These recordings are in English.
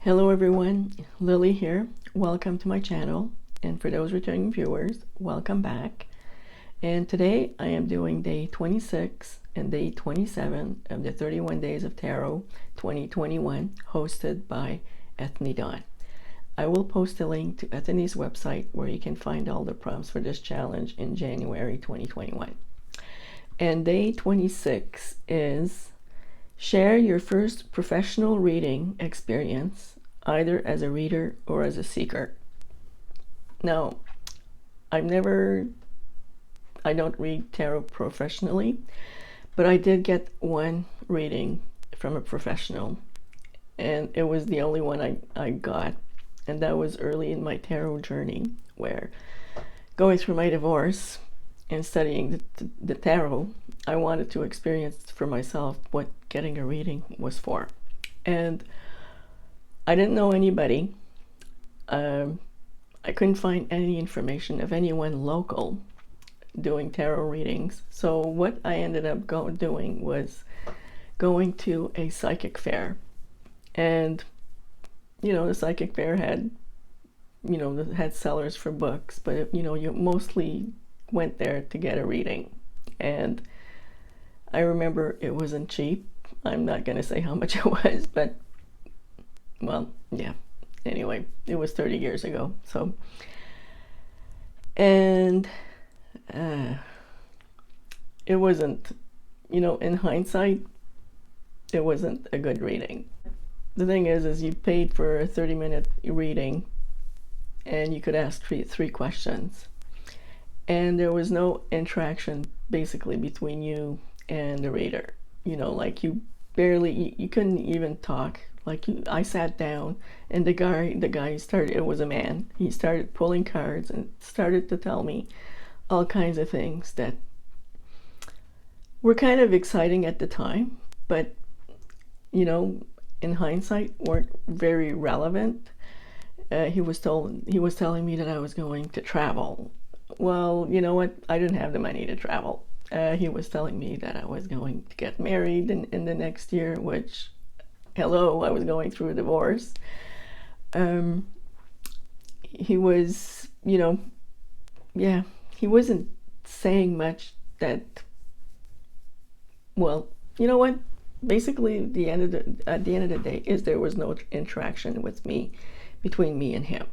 Hello everyone, Lily here. Welcome to my channel, and for those returning viewers, welcome back. And today I am doing day 26 and day 27 of the 31 Days of Tarot 2021, hosted by Ethony. I will post a link to Ethony's website where you can find all the prompts for this challenge in January 2021. And day 26 is share your first professional reading experience, either as a reader or as a seeker. Now, I don't read tarot professionally, but I did get one reading from a professional, and it was the only one I got, and that was early in my tarot journey, where going through my divorce and studying the tarot, I wanted to experience for myself what getting a reading was for. And I didn't know anybody. I couldn't find any information of anyone local doing tarot readings. So what I ended up doing was going to a psychic fair. And, the psychic fair had, had sellers for books, but, you mostly went there to get a reading. And I remember it wasn't cheap. I'm not going to say how much it was, but, well, yeah. Anyway, it was 30 years ago. So, and it wasn't, in hindsight, it wasn't a good reading. The thing is you paid for a 30-minute reading and you could ask three questions. And there was no interaction basically between you and the reader. Like you couldn't even talk. Like I sat down and the guy started, it was a man, he started pulling cards and started to tell me all kinds of things that were kind of exciting at the time, but in hindsight weren't very relevant. He was telling me that I was going to travel. Well, you know what? I didn't have the money to travel. He was telling me that I was going to get married in the next year, which, hello, I was going through a divorce. He was, he wasn't saying much that, well, you know what? Basically, at the end of the day, is there was no interaction between me and him.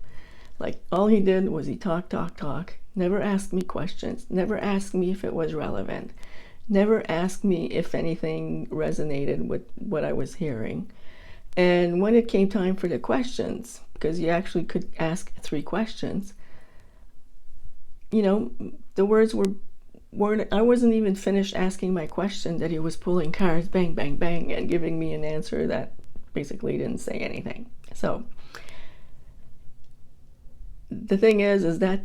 Like, all he did was he talk, never asked me questions, never asked me if it was relevant, never asked me if anything resonated with what I was hearing. And when it came time for the questions, because you actually could ask 3 questions, the words weren't, I wasn't even finished asking my question that he was pulling cards, bang, bang, bang, and giving me an answer that basically didn't say anything. So the thing is that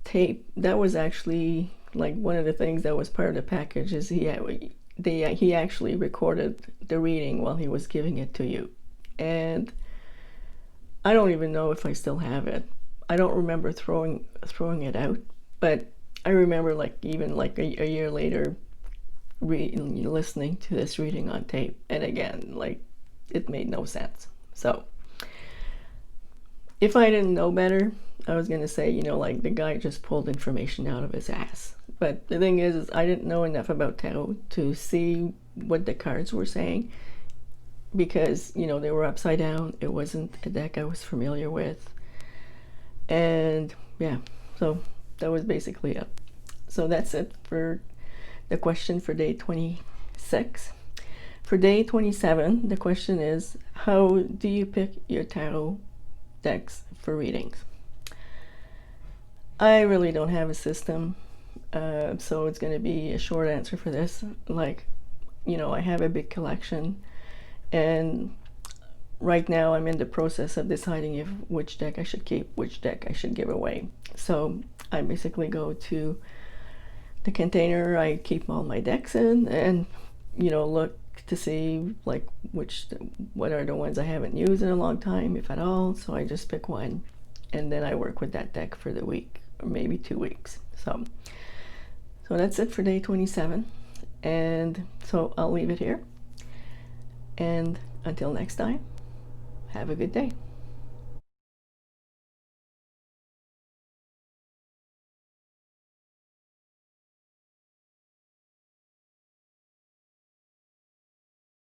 tape, that was actually like one of the things that was part of the package, is he actually recorded the reading while he was giving it to you. And I don't even know if I still have it. I don't remember throwing it out, but I remember even a year later listening to this reading on tape, and again, it made no sense. So if I didn't know better, I was gonna say, the guy just pulled information out of his ass. But the thing is I didn't know enough about tarot to see what the cards were saying, because they were upside down. It wasn't a deck I was familiar with, and yeah, so that was basically it. So that's it for the question for day 26. For day 27, the question is, how do you pick your tarot decks for readings? I really don't have a system, so it's going to be a short answer for this. I have a big collection, and right now I'm in the process of deciding which deck I should keep, which deck I should give away. So I basically go to the container I keep all my decks in and look to see what are the ones I haven't used in a long time, if at all. So I just pick one and then I work with that deck for the week or maybe 2 weeks. So that's it for day 27, and so I'll leave it here, and until next time, Have a good day.